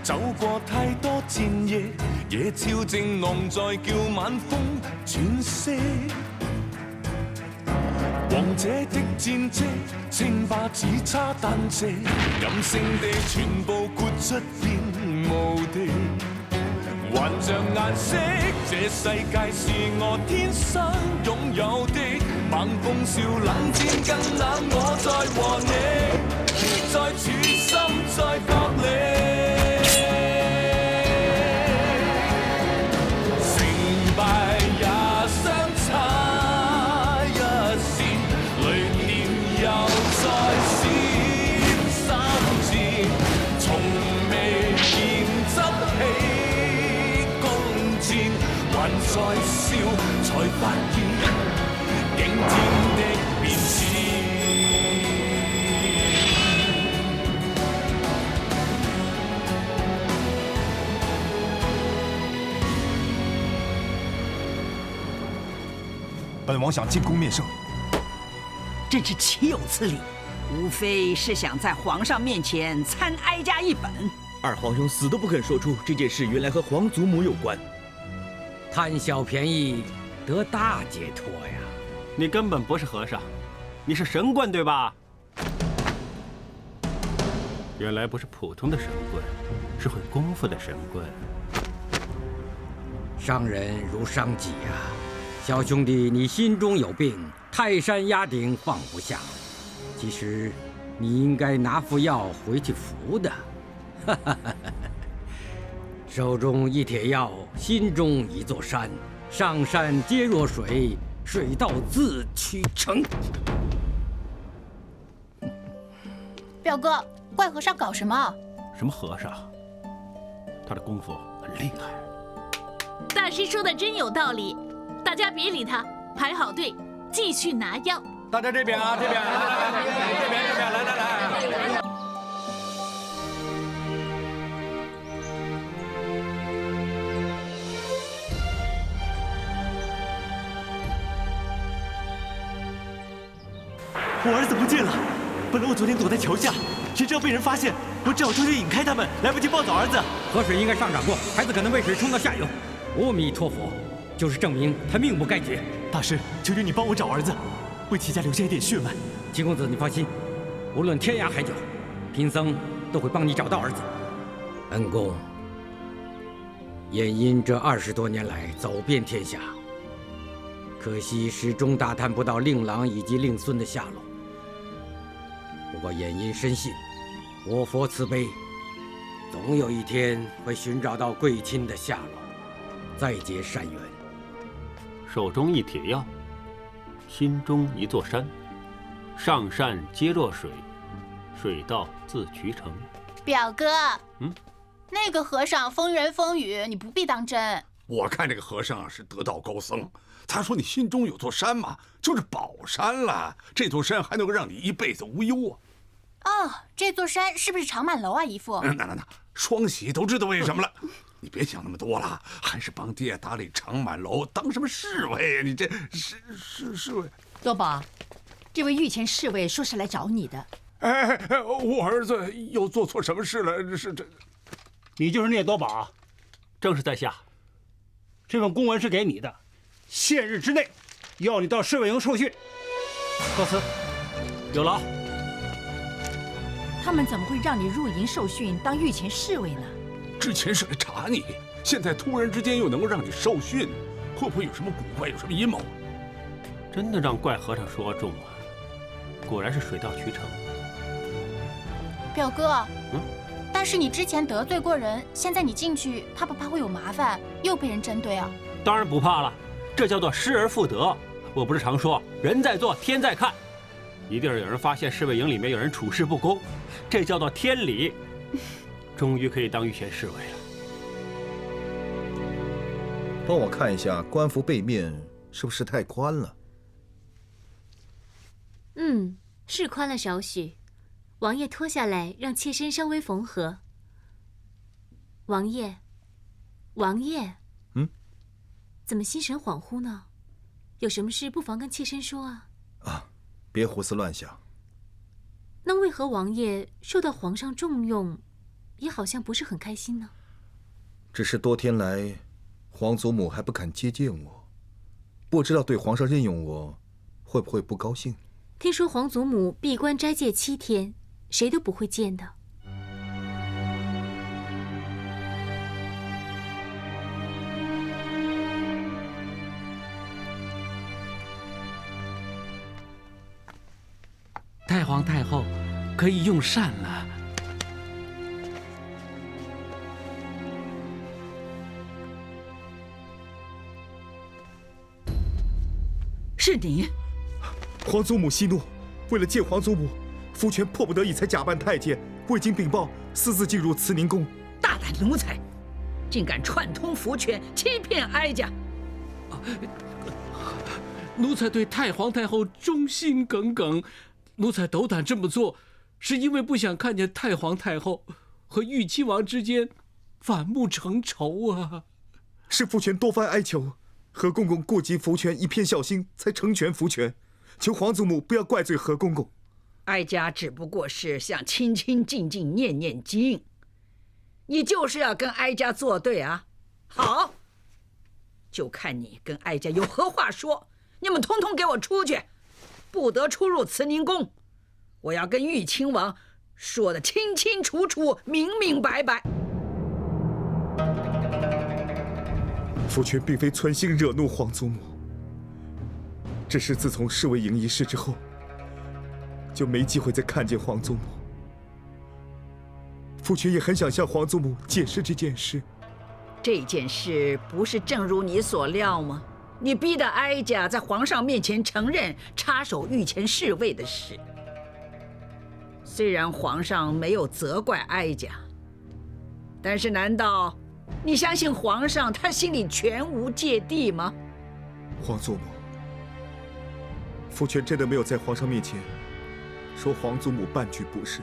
走過太多戰役，野鳥正浪在叫晚風轉色。王者的戰績，稱霸只差單隻，任性地全部豁出變無敵。還像顏色，這世界是我天生擁有的。猛風笑冷戰更冷，我在和你，在處心在角力。成敗也相差一線，雷電又再閃三箭，從未見執起弓箭，還在笑，才發現驚天的變遷。本王想进宫面圣，真是岂有此理！无非是想在皇上面前参哀家一本。二皇兄死都不肯说出这件事原来和皇祖母有关，贪小便宜得大解脱呀！你根本不是和尚，你是神棍对吧？原来不是普通的神棍，是会功夫的神棍。伤人如伤己呀！小兄弟，你心中有病，泰山压顶放不下。其实，你应该拿副药回去服的。手中一帖药，心中一座山。上善皆若水，水到自渠成。表哥，怪和尚搞什么？什么和尚？他的功夫很厉害。大师说的真有道理，大家别理他，排好队，继续拿药。大家这边啊，这边，来，这边，来。我儿子不见了，本来我昨天躲在桥下，谁知道被人发现，我只好出去引开他们，来不及抱走儿子。河水应该上涨过，孩子可能为水冲到下游。阿弥陀佛，就是证明他命不该绝。大师，求求你帮我找儿子，为齐家留下一点血脉。齐公子，你放心，无论天涯海角，贫僧都会帮你找到儿子。恩公，晏婴这20多年来走遍天下，可惜始终打探不到令郎以及令孙的下落。不过晏婴深信，我佛慈悲，总有一天会寻找到贵亲的下落，再结善缘。手中一帖药，心中一座山，上善皆若水，水到自渠成。表哥，那个和尚风言风语，你不必当真。我看这个和尚是得道高僧，他说你心中有座山嘛，就是宝山了。这座山还能够让你一辈子无忧啊。哦，这座山是不是长满楼啊，姨父？那，双喜都知道为什么了。你别想那么多了，还是帮爹打理长满楼，当什么侍卫呀？你这侍卫。多宝，这位御前侍卫说是来找你的。哎，我儿子又做错什么事了？是这，你就是聂多宝？正是在下。这份公文是给你的，限日之内要你到侍卫营受训。告辞。有劳。他们怎么会让你入营受训当御前侍卫呢？之前是来查你，现在突然之间又能够让你受训，会不会有什么古怪，有什么阴谋？真的让怪和尚说中了，果然是水到渠成。表哥，但是你之前得罪过人，现在你进去，怕不怕会有麻烦，又被人针对啊？当然不怕了，这叫做失而复得。我不是常说人在做天在看，一定有人发现侍卫营里面有人处事不公，这叫做天理。终于可以当御前侍卫了。帮我看一下官服背面是不是太宽了？是宽了少许。王爷脱下来，让妾身稍微缝合。王爷，怎么心神恍惚呢？有什么事不妨跟妾身说啊。别胡思乱想。那为何王爷受到皇上重用，也好像不是很开心呢。只是多天来，皇祖母还不肯接见我，不知道对皇上任用我，会不会不高兴？听说皇祖母闭关斋戒7天，谁都不会见的。太皇太后，可以用膳了。是你，皇祖母息怒，为了见皇祖母，福全迫不得已才假扮太监，未经禀报，私自进入慈宁宫。大胆奴才，竟敢串通福全，欺骗哀家！奴才对太皇太后忠心耿耿。奴才斗胆这么做，是因为不想看见太皇太后和裕亲王之间反目成仇啊！是福全多番哀求，何公公顾及福全一片孝心，才成全福全。求皇祖母不要怪罪何公公。哀家只不过是想清清静静念念经，你就是要跟哀家作对啊！好，就看你跟哀家有何话说。你们通通给我出去！不得出入慈宁宫，我要跟裕亲王说得清清楚楚、明明白白。福全并非存心惹怒皇祖母，只是自从侍卫营一事之后，就没机会再看见皇祖母。福全也很想向皇祖母解释这件事。这件事不是正如你所料吗？你逼得哀家在皇上面前承认插手御前侍卫的事。虽然皇上没有责怪哀家，但是难道你相信皇上他心里全无芥蒂吗？皇祖母，福全真的没有在皇上面前说皇祖母半句不是，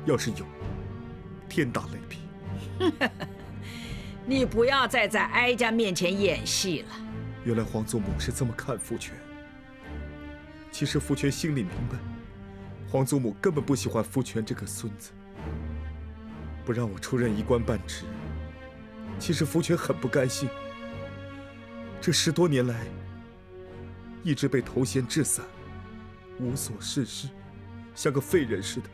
要是有，天打雷劈。你不要再在哀家面前演戏了。原来皇祖母是这么看福全。其实福全心里明白，皇祖母根本不喜欢福全这个孙子，不让我出任一官半职。其实福全很不甘心，这10多年来，一直被头衔置散，无所事事，像个废人似的。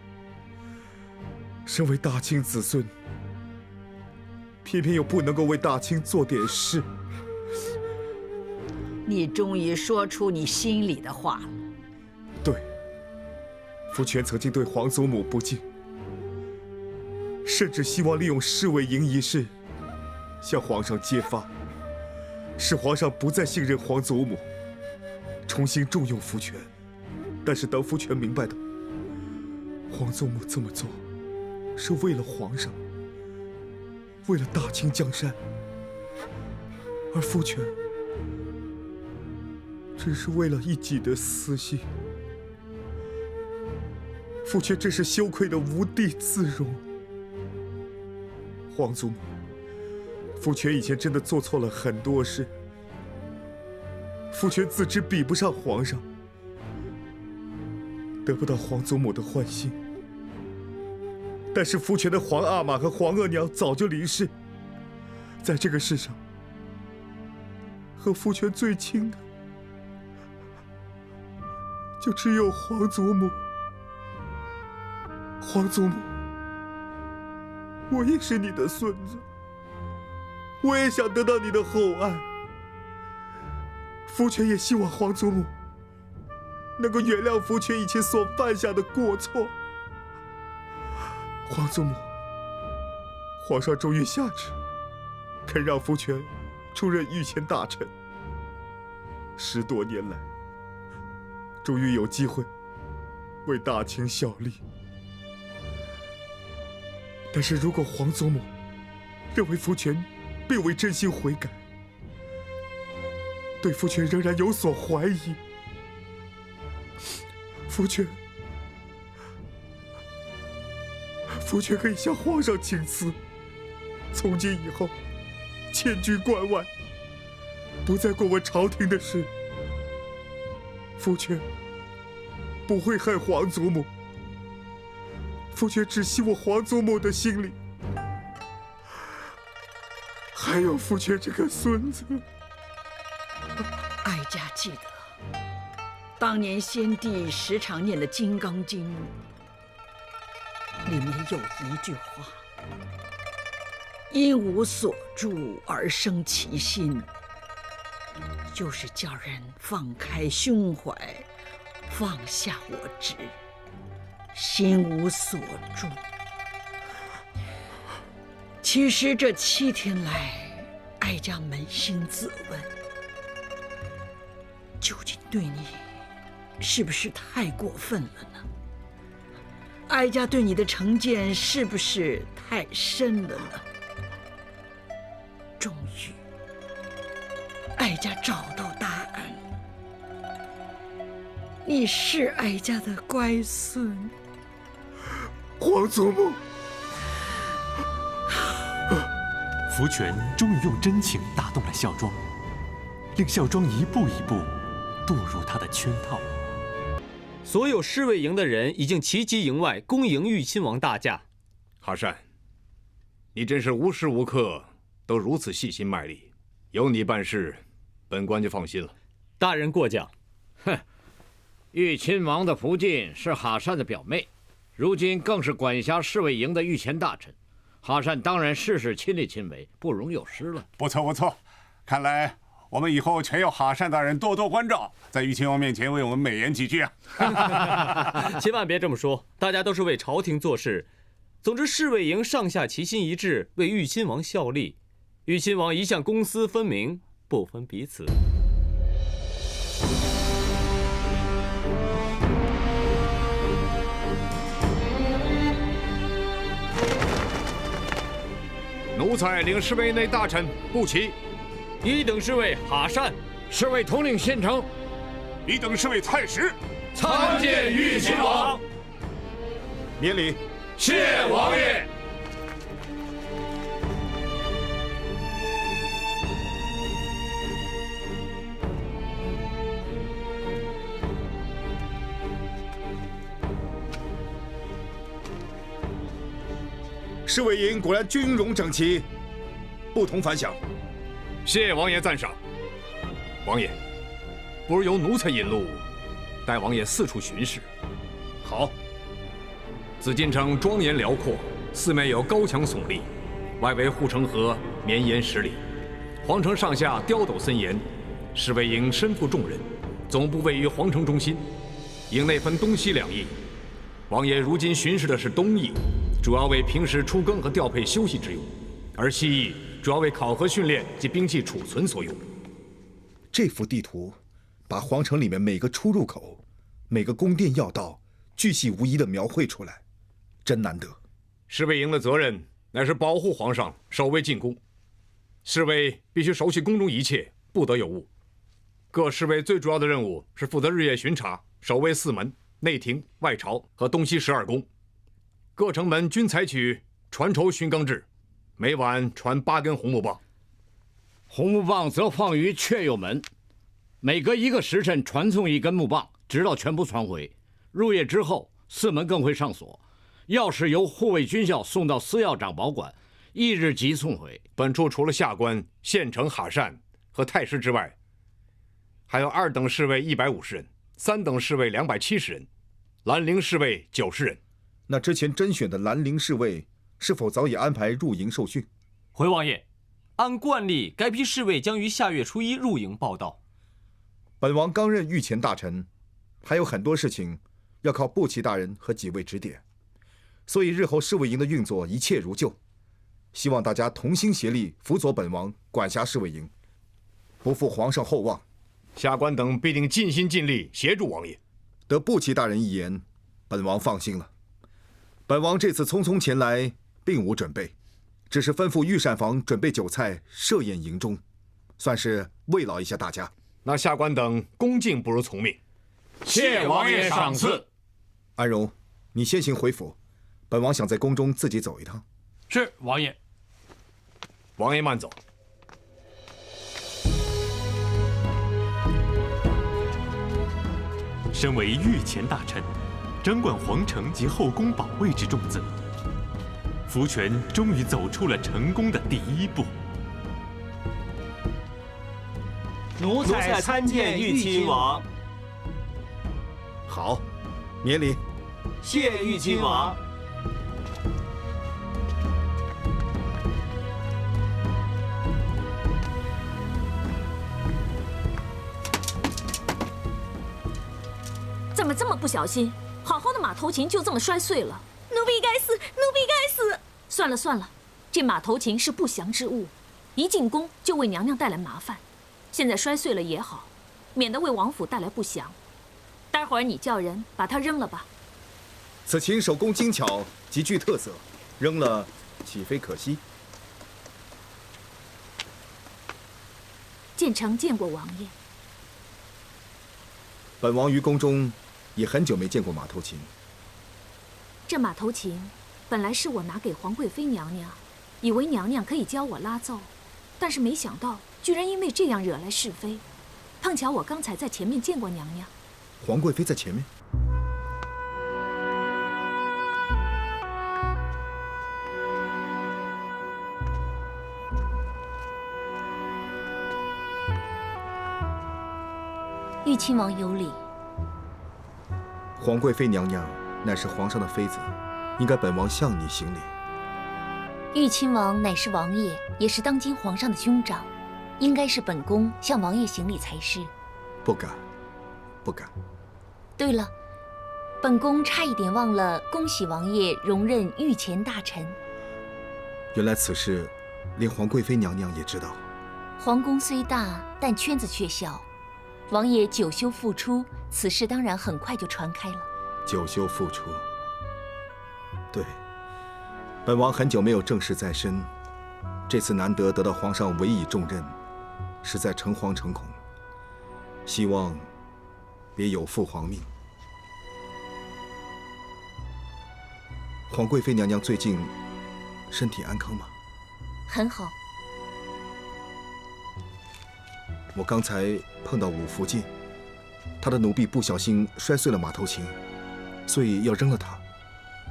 身为大清子孙，偏偏又不能够为大清做点事。你终于说出你心里的话了。对，福全曾经对皇祖母不敬，甚至希望利用侍卫营一事向皇上揭发，使皇上不再信任皇祖母，重新重用福全。但是等福全明白到皇祖母这么做是为了皇上，为了大清江山，而福全只是为了一己的私心，福全真是羞愧得无地自容。皇祖母，福全以前真的做错了很多事，福全自知比不上皇上，得不到皇祖母的欢心。但是福全的皇阿玛和皇额娘早就离世，在这个世上，和福全最亲的就只有皇祖母。皇祖母，我也是你的孙子，我也想得到你的厚爱。福全也希望皇祖母能够原谅福全以前所犯下的过错。皇祖母，皇上终于下旨，肯让福全出任御前大臣。10多年来，终于有机会为大清效力。但是如果皇祖母认为福全并未真心悔改，对福全仍然有所怀疑，福全可以向皇上请辞，从今以后迁居关外，不再过问朝廷的事。福全不会害皇祖母，福全只希望皇祖母的心里还有福全这个孙子。哀家记得，当年先帝时常念的《金刚经》里面有一句话：“因无所住而生其心”，就是叫人放开胸怀，放下我执，心无所住。其实这7天来，哀家扪心自问，究竟对你是不是太过分了呢？哀家对你的成见是不是太深了呢？终于，哀家找到答案，你是哀家的乖孙。皇祖母。福全终于用真情打动了孝庄，令孝庄一步一步堕入他的圈套。所有侍卫营的人已经齐集营外，恭迎玉亲王大驾。哈善，你真是无时无刻都如此细心卖力，有你办事，本官就放心了。大人过奖。哼，玉亲王的福晋是哈善的表妹，如今更是管辖侍卫营的御前大臣。哈善当然事事亲力亲为，不容有失了。不错不错，看来我们以后全要哈善大人多多关照，在玉亲王面前为我们美言几句啊！千万别这么说，大家都是为朝廷做事。总之，侍卫营上下齐心一致，为玉亲王效力。玉亲王一向公私分明，不分彼此。奴才领侍卫内大臣步骑，1等侍卫哈善，侍卫统领县城，1等侍卫蔡石，参见玉亲王。免礼。谢王爷。侍卫营果然军容整齐，不同凡响。谢王爷赞赏。王爷，不如由奴才引路，带王爷四处巡视。好。紫禁城庄严辽阔，四面有高墙耸立，外围护城河绵延10里，皇城上下碉斗森严。侍卫营身负重任，总部位于皇城中心，营内分东西2翼。王爷如今巡视的是东翼，主要为平时出更和调配休息之用，而西翼主要为考核训练及兵器储存所用。这幅地图把皇城里面每个出入口、每个宫殿要道巨细无遗地描绘出来，真难得。侍卫营的责任乃是保护皇上，守卫禁宫。侍卫必须熟悉宫中一切，不得有误。各侍卫最主要的任务是负责日夜巡查，守卫4门、内廷、外朝和东西12宫。各城门均采取传筹巡更制，每晚传8根红木棒。红木棒则放于阙右门，每隔1个时辰传送1根木棒，直到全部传回。入夜之后，4门更会上锁，钥匙由护卫军校送到司药长保管，1日即送回。本处除了下官、县城哈善和太师之外，还有2等侍卫150人，3等侍卫270人，兰陵侍卫90人。那之前甄选的兰陵侍卫是否早已安排入营受训？回王爷，按惯例，该批侍卫将于下月初1入营报到。本王刚任御前大臣，还有很多事情要靠步骑大人和几位指点，所以日后侍卫营的运作一切如旧。希望大家同心协力，辅佐本王管辖侍卫营，不负皇上厚望。下官等必定尽心尽力协助王爷。得步骑大人一言，本王放心了。本王这次匆匆前来，并无准备，只是吩咐御膳房准备酒菜设宴营中，算是慰劳一下大家。那下官等恭敬不如从命。谢王爷赏赐。安荣，你先行回府，本王想在宫中自己走一趟。是王爷。王爷慢走。身为御前大臣，掌管皇城及后宫保卫之重责，福全终于走出了成功的第1步。奴才参见玉亲王。好，免礼。谢玉亲王。怎么这么不小心？好好的马头琴就这么摔碎了！奴婢该死，奴婢该死！算了算了，这马头琴是不祥之物，一进宫就为娘娘带来麻烦。现在摔碎了也好，免得为王府带来不祥。待会儿你叫人把它扔了吧。此琴手工精巧，极具特色，扔了岂非可惜？建成见过王爷。本王于宫中也很久没见过马头琴。这马头琴本来是我拿给皇贵妃娘娘，以为娘娘可以教我拉奏，但是没想到居然因为这样惹来是非。碰巧我刚才在前面见过娘娘。皇贵妃在前面。玉亲王有礼。皇贵妃娘娘乃是皇上的妃子，应该本王向你行礼。玉亲王乃是王爷，也是当今皇上的兄长，应该是本宫向王爷行礼才是。不敢，不敢。对了，本宫差一点忘了恭喜王爷荣任御前大臣。原来此事连皇贵妃娘娘也知道。皇宫虽大，但圈子却小。王爷久修复出，此事当然很快就传开了。久修复出，对，本王很久没有正事在身，这次难得得到皇上委以重任，实在诚惶诚恐，希望别有负皇命。皇贵妃娘娘最近身体安康吗？很好。我刚才碰到五福晋，他的奴婢不小心摔碎了马头琴，所以要扔了它。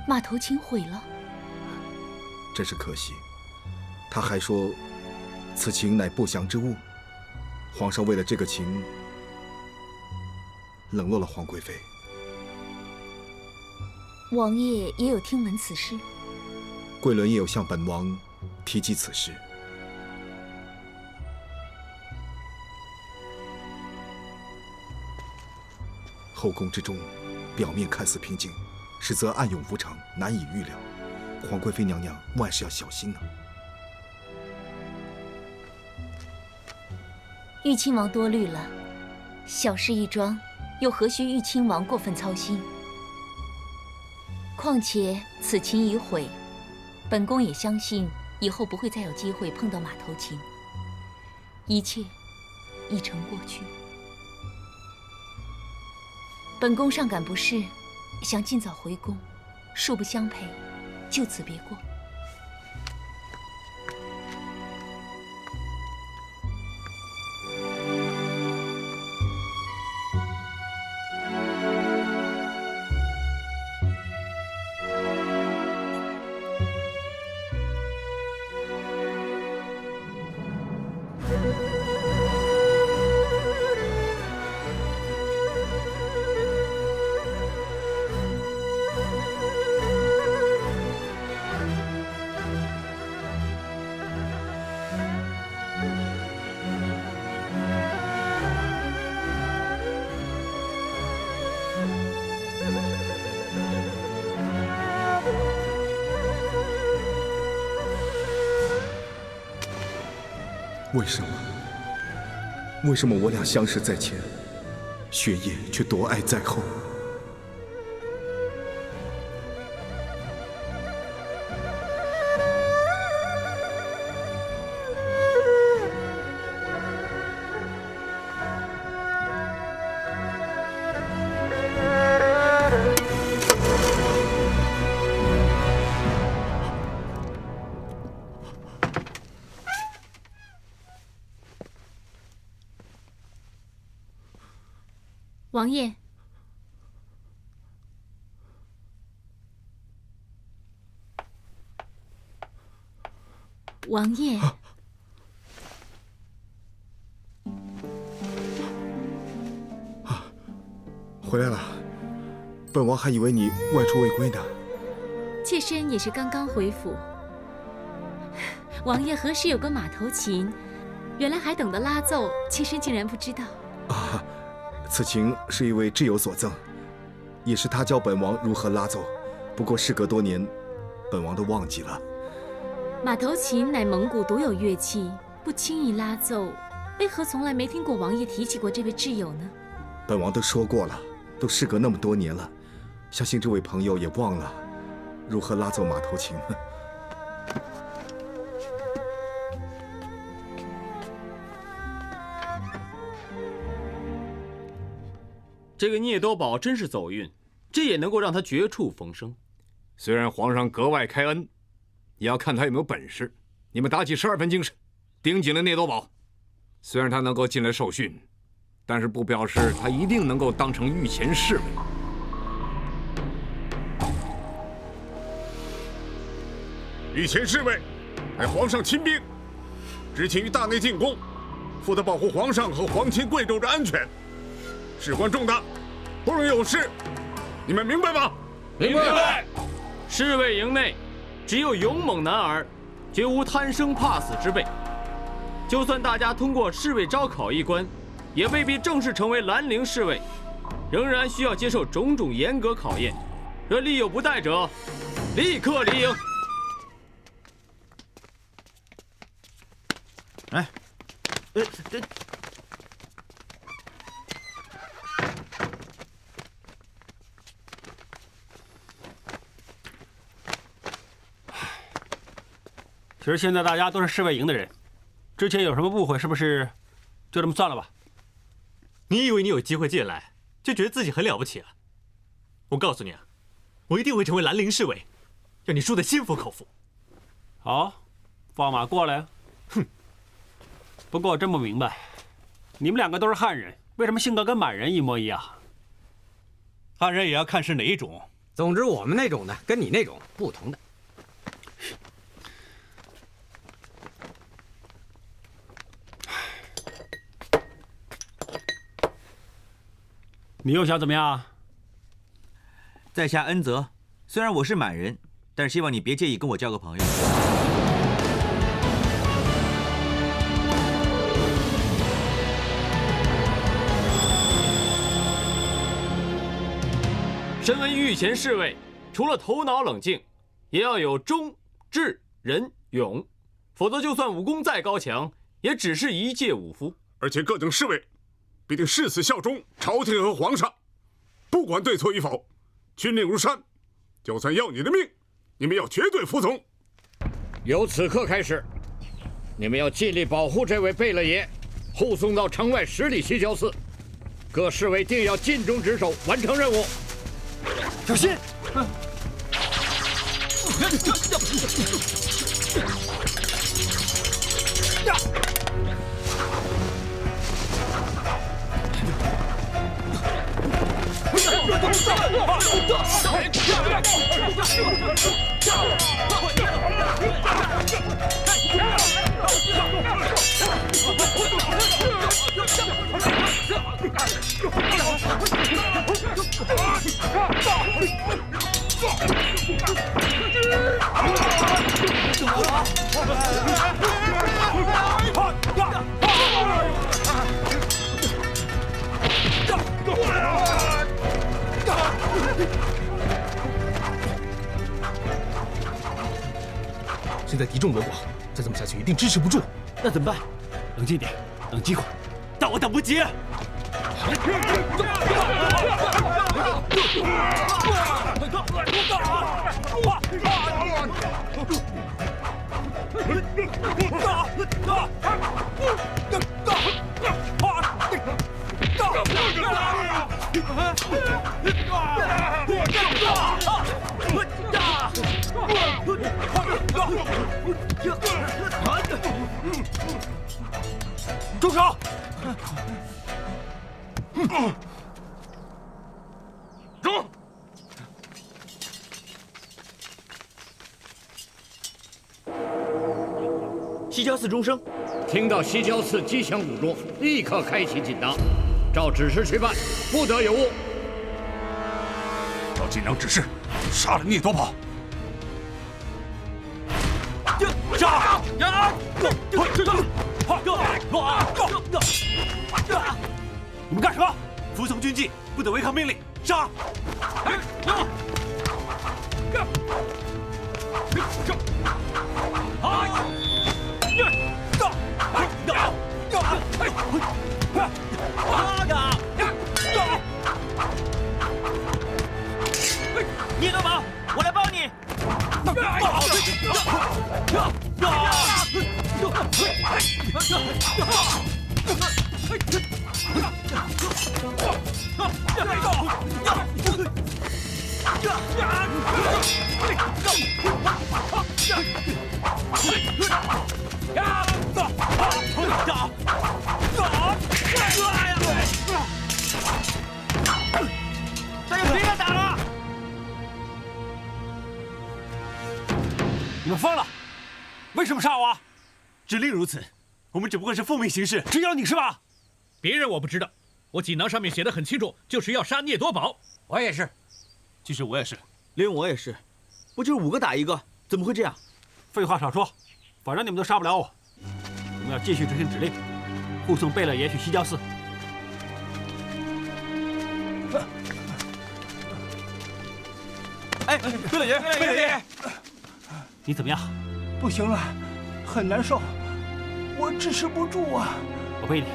马头琴毁了，真是可惜。他还说，此琴乃不祥之物，皇上为了这个琴，冷落了皇贵妃。王爷也有听闻此事？贵伦也有向本王提及此事。后宫之中，表面看似平静，实则暗涌无常，难以预料。皇贵妃娘娘万事要小心啊！玉亲王多虑了，小事一桩，又何须玉亲王过分操心？况且此琴已毁，本宫也相信以后不会再有机会碰到马头琴。一切已成过去。本宫上感不适，想尽早回宫，恕不相陪，就此别过。为什么？为什么我俩相识在前，雪夜却夺爱在后？王爷，王爷，回来了，本王还以为你外出未归呢。妾身也是刚刚回府。王爷何时有个马头琴？原来还等得拉奏，妾身竟然不知道。啊，此琴是一位挚友所赠，也是他教本王如何拉奏。不过事隔多年，本王都忘记了。马头琴乃蒙古独有乐器，不轻易拉奏，为何从来没听过王爷提起过这位挚友呢？本王都说过了，都事隔那么多年了，相信这位朋友也忘了如何拉奏马头琴。这个聂多宝真是走运，这也能够让他绝处逢生。虽然皇上格外开恩，也要看他有没有本事。你们打起12分精神，盯紧了聂多宝。虽然他能够进来受训，但是不表示他一定能够当成御前侍卫。御前侍卫乃皇上亲兵，执勤于大内进宫，负责保护皇上和皇亲贵胄的安全，事关重大，不容有失。你们明白吗？明白。侍卫营内只有勇猛男儿，绝无贪生怕死之辈。就算大家通过侍卫招考一关，也未必正式成为兰陵侍卫，仍然需要接受种种严格考验。若力有不逮者，立刻离营。哎，其实现在大家都是侍卫营的人，之前有什么误会，是不是就这么算了吧？你以为你有机会进来，就觉得自己很了不起啊？我告诉你啊，我一定会成为兰陵侍卫，让你输得心服口服。好，放马过来。哼。不过我真不明白，你们两个都是汉人，为什么性格跟满人一模一样？汉人也要看是哪一种。总之，我们那种的跟你那种不同的。你又想怎么样？在下恩泽，虽然我是满人，但是希望你别介意跟我交个朋友。身为御前侍卫，除了头脑冷静，也要有忠、智、仁、勇，否则就算武功再高强，也只是一介武夫。而且各等侍卫必定誓死效忠朝廷和皇上，不管对错与否，军令如山，就算要你的命，你们要绝对服从。由此刻开始，你们要尽力保护这位贝勒爷，护送到城外10里西郊寺。各侍卫定要尽忠职守，完成任务。小心！现在敌众我寡，再这么下去一定支持不住。那怎么办？冷静点，等机会。但我等不及。住手！住！西郊寺钟声，听到西郊寺击响5钟，立刻开启紧当，照指示去办，不得有误。锦囊指示，杀了聂多宝。杀！你们干什么？服从军纪，不得违抗命令。杀！聂多宝，我来帮你。大家别打了！你们疯了！为什么杀我？指令如此，我们只不过是奉命行事，只要你是吧？别人我不知道，我锦囊上面写的很清楚，就是要杀聂多宝。我也是，其实我也是，连我也是，不就是5个打1个，怎么会这样？废话少说，反正你们都杀不了我。我们要继续执行指令，护送贝勒爷去西郊寺。哎，贝勒爷，贝勒爷，你怎么样？不行了，很难受，我支持不住啊！我背你。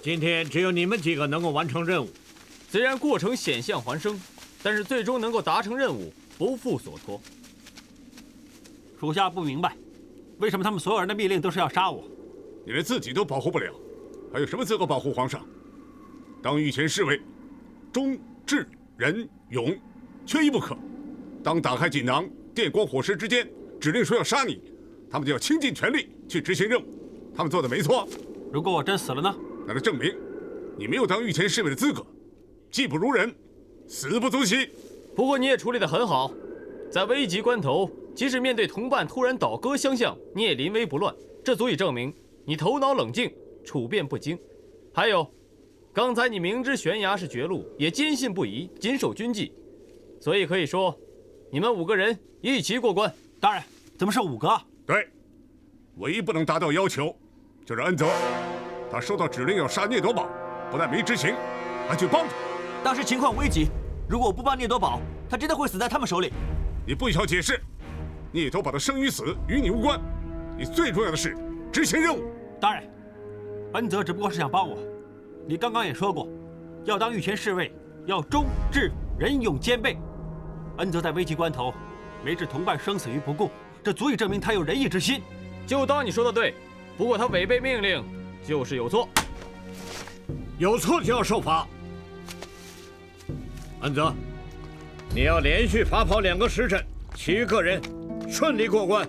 今天只有你们几个能够完成任务。虽然过程险象环生，但是最终能够达成任务，不负所托。属下不明白，为什么他们所有人的密令都是要杀我？你连自己都保护不了，还有什么资格保护皇上？当御前侍卫，忠、智、仁、勇，缺一不可。当打开锦囊、电光火石之间指令说要杀你，他们就要倾尽全力去执行任务。他们做的没错。如果我真死了呢？那就证明你没有当御前侍卫的资格，技不如人，死不足惜。不过你也处理得很好，在危急关头，即使面对同伴突然倒戈相向，你也临危不乱，这足以证明你头脑冷静，处变不惊。还有，刚才你明知悬崖是绝路，也坚信不疑，谨守军纪，所以可以说，你们5个人一起过关。当然，怎么是5个？对，唯一不能达到要求，就是恩泽。他收到指令要杀聂多宝，不但没执行，还去帮他。当时情况危急，如果我不帮聂多宝，他真的会死在他们手里。你不需要解释，聂多宝的生与死与你无关，你最重要的是执行任务。当然，恩泽只不过是想帮我。你刚刚也说过，要当御前侍卫，要忠智仁勇兼备。恩泽在危急关头没置同伴生死于不顾，这足以证明他有仁义之心。就当你说的对，不过他违背命令就是有错。有错就要受罚。安泽，你要连续罚跑2个时辰，其余个人顺利过关。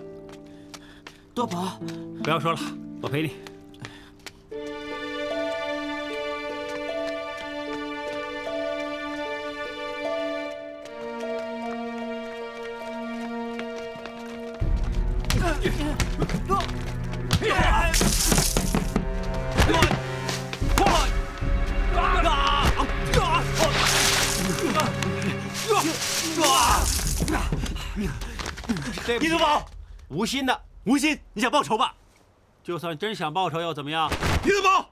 多宝，不要说了，我陪你。聂多宝，无心的，无心，你想报仇吧？就算真想报仇又怎么样？聂多宝，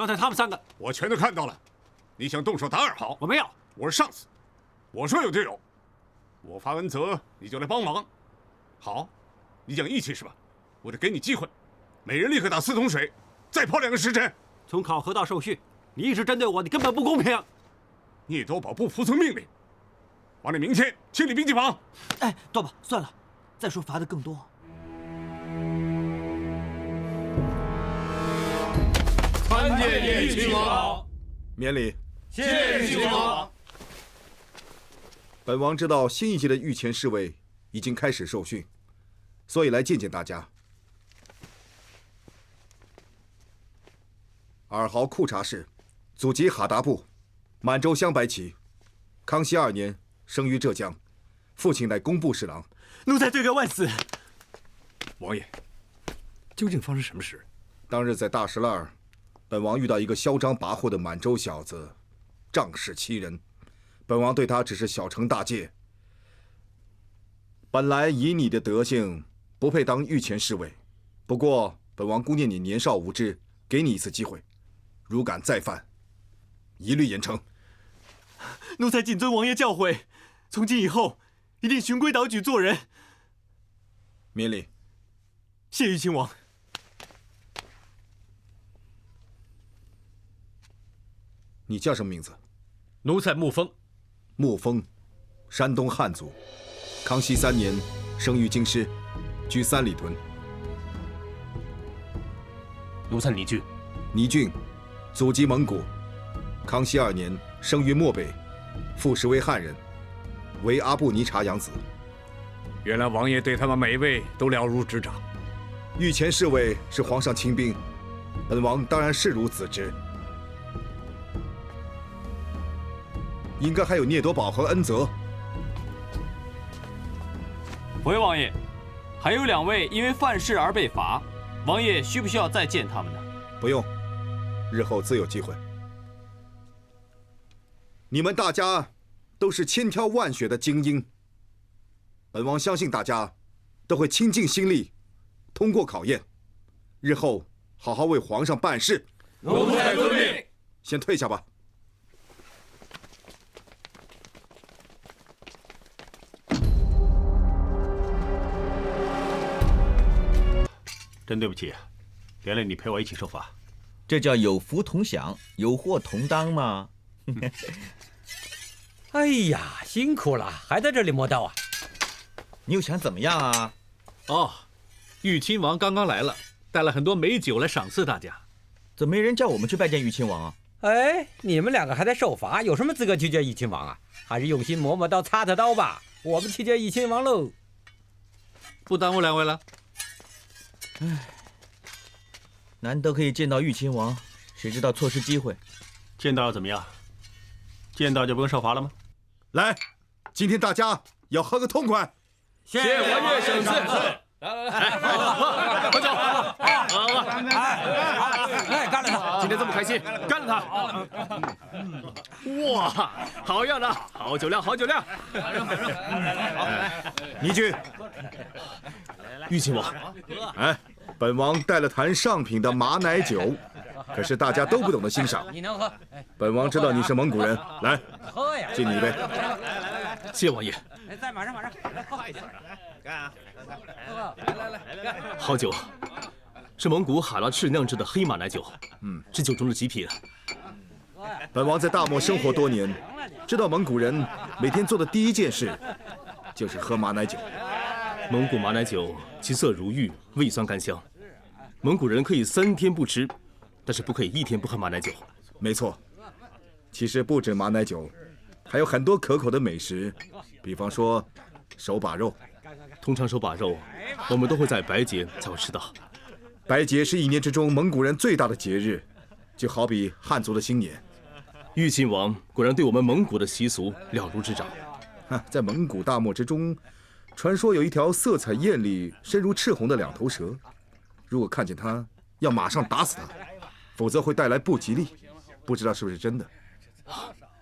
刚才他们3个，我全都看到了。你想动手打2号？我没有，我是上司，我说有就有。我发恩泽，你就来帮忙。好，你讲义气是吧？我就给你机会，每人立刻打4桶水，再泡2个时辰。从考核到受训，你一直针对我，你根本不公平。聂多宝不服从命令，王令明天清理兵器房。哎，多宝，算了，再说罚的更多。参见玉亲王。免礼。谢玉亲王。本王知道新一届的御前侍卫已经开始受训，所以来见见大家。2号库察氏，祖籍哈达部，满洲镶白旗。康熙2年生于浙江，父亲乃工部侍郎。奴才罪该万死。王爷，究竟发生什么事？当日在大石栏，本王遇到一个嚣张跋扈的满洲小子，仗势欺人。本王对他只是小惩大戒。本来以你的德行，不配当御前侍卫。不过本王顾念你年少无知，给你一次机会。如敢再犯，一律严惩。奴才谨遵王爷教诲，从今以后一定循规蹈矩做人。免礼。谢御亲王。你叫什么名字？奴才沐风。沐风，山东汉族，康熙3年生于京师，居3里屯。奴才倪俊。倪俊，祖籍蒙古，康熙2年生于漠北，父实为汉人，为阿布尼察养子。原来王爷对他们每位都了如指掌。御前侍卫是皇上亲兵，本王当然视如子侄。应该还有聂多宝和恩泽。回王爷，还有2位因为犯事而被罚，王爷需不需要再见他们呢？不用，日后自有机会。你们大家都是千挑万选的精英，本王相信大家都会倾尽心力，通过考验，日后好好为皇上办事。奴才遵命。先退下吧。真对不起，连累你陪我一起受罚。这叫有福同享，有祸同当嘛。哎呀，辛苦了，还在这里磨刀啊？你又想怎么样啊？哦，玉亲王刚刚来了，带了很多美酒来赏赐大家。怎么没人叫我们去拜见玉亲王啊？哎，你们2个还在受罚，有什么资格去见玉亲王啊？还是用心磨磨刀、擦擦刀吧。我们去见玉亲王喽。不耽误2位了。唉，难得可以见到玉亲王，谁知道错失机会。见到又怎么样？见到就不用受罚了吗？来，今天大家要喝个痛快。谢王爷赏赐。来，喝酒！来，干了他！今天这么开心，干了他！哇，好样的！好酒量，好酒量！倪俊，玉亲王，哎，本王带了坛上品的马奶酒，可是大家都不懂得欣赏。你能喝？本王知道你是蒙古人，来，喝呀！敬你一杯。谢王爷。再马上，来喝一下。干啊！来！好酒，是蒙古哈拉赤酿制的黑马奶酒，是酒中的极品。本王在大漠生活多年，知道蒙古人每天做的第一件事就是喝马奶酒。蒙古马奶酒其色如玉，味酸甘香。蒙古人可以3天不吃，但是不可以1天不喝马奶酒。没错，其实不止马奶酒，还有很多可口的美食，比方说手把肉。通常手把肉，我们都会在白节才会吃到。白节是1年之中蒙古人最大的节日，就好比汉族的新年。玉亲王果然对我们蒙古的习俗了如指掌。在蒙古大漠之中，传说有一条色彩艳丽、身如赤红的2头蛇，如果看见它，要马上打死它，否则会带来不吉利。不知道是不是真的？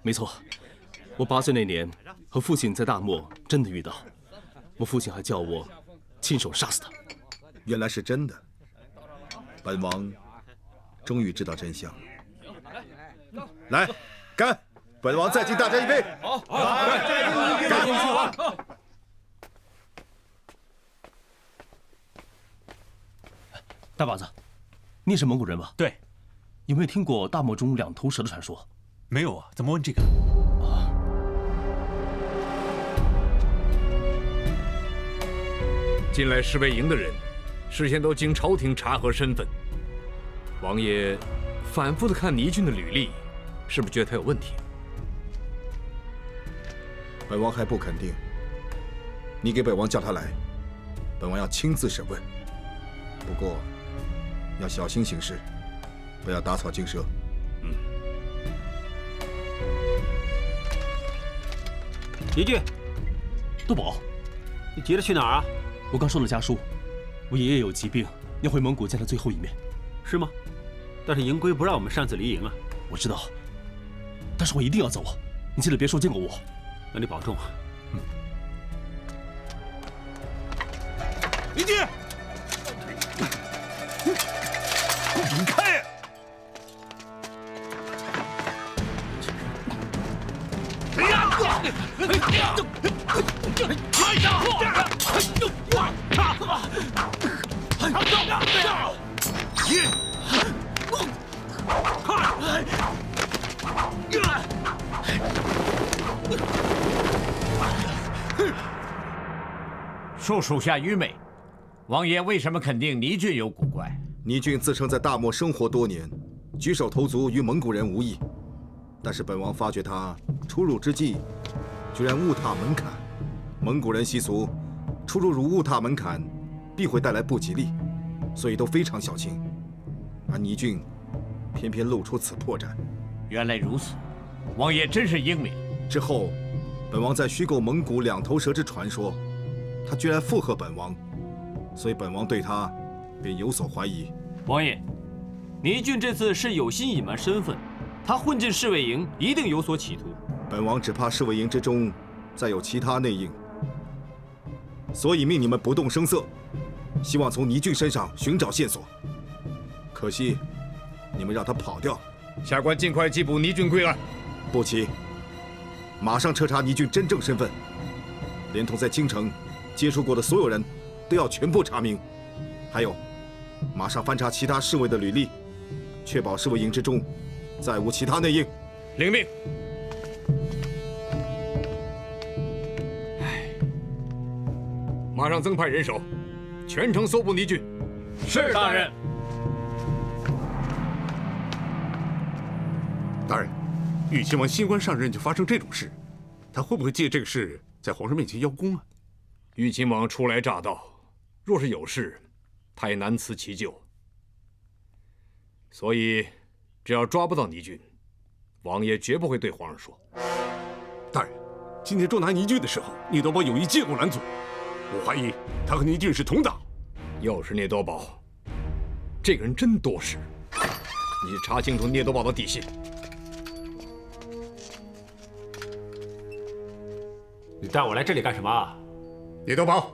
没错，我8岁那年和父亲在大漠真的遇到，我父亲还叫我亲手杀死他。原来是真的。本王终于知道真相。来，干！本王再敬大家一杯。好，干！大膀子，你也是蒙古人吧？对。有没有听过大漠中两头蛇的传说？没有啊，怎么问这个？进来侍卫营的人，事先都经朝廷查核身份。王爷反复的看倪俊的履历，是不是觉得他有问题？本王还不肯定。你给本王叫他来，本王要亲自审问。不过，要小心行事，不要打草惊蛇。倪俊，多宝，你急着去哪儿啊？我刚收了家书，我爷爷有疾病，要回蒙古见他最后一面。是吗？但是营规不让我们擅自离营啊。我知道，但是我一定要走。你记得别说见过我。那你保重啊。李俊，滚开！恕属下愚昧，王爷为什么肯定倪俊有古怪？倪俊自称在大漠生活多年，举手投足与蒙古人无异，但是本王发觉他出入之际，居然误踏门槛。蒙古人习俗，出入误踏门槛，必会带来不吉利，所以都非常小心。而倪俊偏偏露出此破绽。原来如此，王爷真是英明。之后，本王在虚构蒙古两头蛇之传说，他居然附和本王，所以本王对他便有所怀疑。王爷，倪俊这次是有心隐瞒身份，他混进侍卫营一定有所企图。本王只怕侍卫营之中再有其他内应，所以命你们不动声色，希望从倪俊身上寻找线索。可惜，你们让他跑掉。下官尽快缉捕倪俊归案。不齐，马上彻查倪俊真正身份，连同在京城接触过的所有人都要全部查明。还有，马上翻查其他侍卫的履历，确保侍卫营之中再无其他内应。领命。马上增派人手，全城搜捕倪俊。是大人。大人，豫亲王新官上任就发生这种事，他会不会借这个事在皇上面前邀功啊？豫亲王初来乍到，若是有事，他也难辞其咎。所以，只要抓不到倪俊，王爷绝不会对皇上说。大人，今天捉拿倪俊的时候，聂多宝有意借故拦阻，我怀疑他和倪俊是同党。又是聂多宝，这个人真多事。你查清楚聂多宝的底细。你带我来这里干什么啊？聂多宝，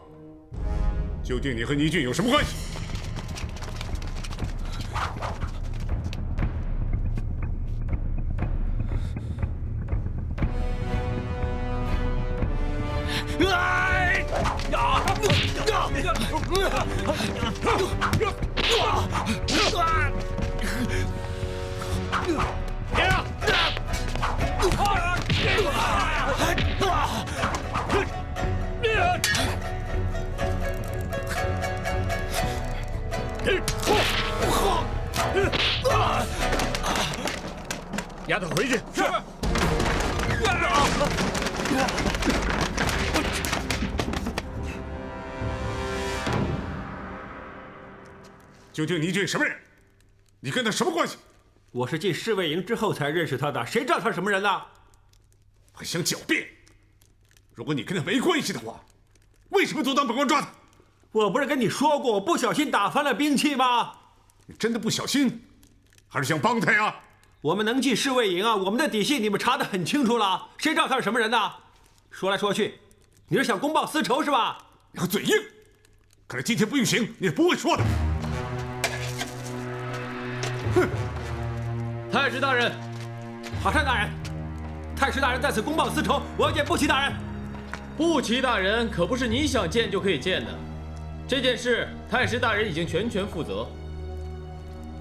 究竟你和倪俊有什么关系？押他回去。是。究竟倪俊什么人？你跟他什么关系？我是进侍卫营之后才认识他的，谁知道他是什么人呢？还想狡辩？如果你跟他没关系的话，为什么阻挡本官抓他？我不是跟你说过，我不小心打翻了兵器吗？你真的不小心，还是想帮他呀？我们能进侍卫营啊，我们的底细你们查得很清楚了，谁知道他是什么人呢？说来说去，你是想公报私仇是吧？你个嘴硬，看来今天不用刑，你是不会说的。哼！太师大人，法善大人，太师大人在此公报私仇，我要见步骑大人。步骑大人可不是你想见就可以见的，这件事太师大人已经全权负责。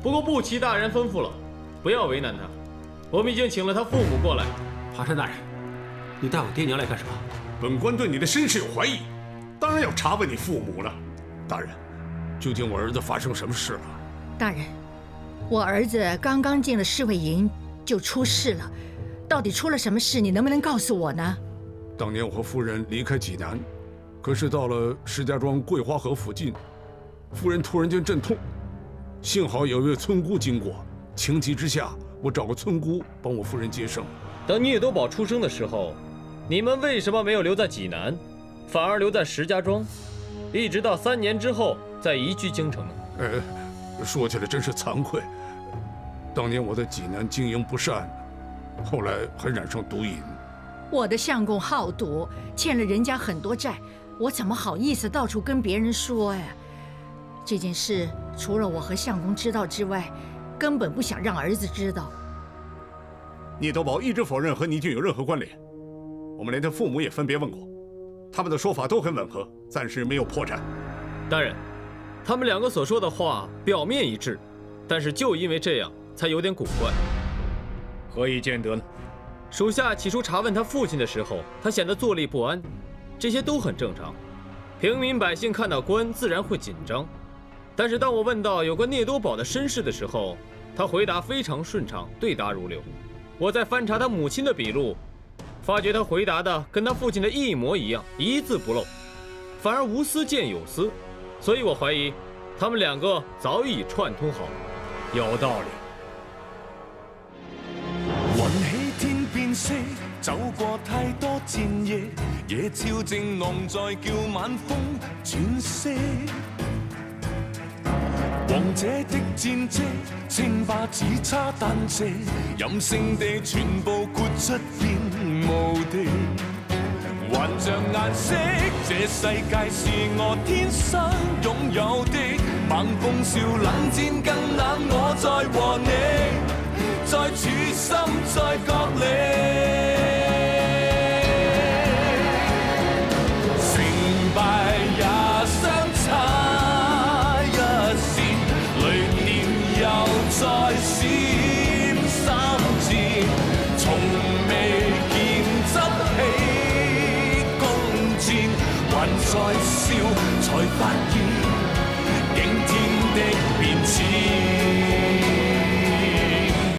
不过步骑大人吩咐了，不要为难他。我们已经请了他父母过来。法善大人，你带我爹娘来干什么？本官对你的身世有怀疑，当然要查问你父母了。大人，究竟我儿子发生什么事了？大人，我儿子刚刚进了侍卫营就出事了，到底出了什么事？你能不能告诉我呢？当年我和夫人离开济南，可是到了石家庄桂花河附近，夫人突然间阵痛，幸好有一位村姑经过，情急之下，我找个村姑帮我夫人接生。等聂多宝出生的时候，你们为什么没有留在济南，反而留在石家庄，一直到3年之后再移居京城呢？说起来真是惭愧，当年我在济南经营不善，后来还染上毒瘾。我的相公好赌，欠了人家很多债，我怎么好意思到处跟别人说呀？这件事除了我和相公知道之外，根本不想让儿子知道。聂德宝一直否认和倪俊有任何关联，我们连他父母也分别问过，他们的说法都很吻合，暂时没有破绽。大人，他们2个所说的话表面一致，但是就因为这样才有点古怪。何以见得呢？属下起初查问他父亲的时候，他显得坐立不安，这些都很正常。平民百姓看到官自然会紧张，但是当我问到有关聂多宝的身世的时候，他回答非常顺畅，对答如流。我在翻查他母亲的笔录，发觉他回答的跟他父亲的一模一样，一字不漏，反而无私见有私，所以我怀疑他们2个早已串通好了。有道理。云起天變色，走過太多戰役，夜照正濃在叫晚風轉色。王者的戰績，稱霸只差單隻，任性地全部豁出變無敵。還像顏色，這世界是我天生擁有的。猛風笑冷戰更冷，我在和你。在處心在角力，成敗也相差一線，雷電又再閃3次，從未見執起弓箭，還在笑，才發現驚天的變遷。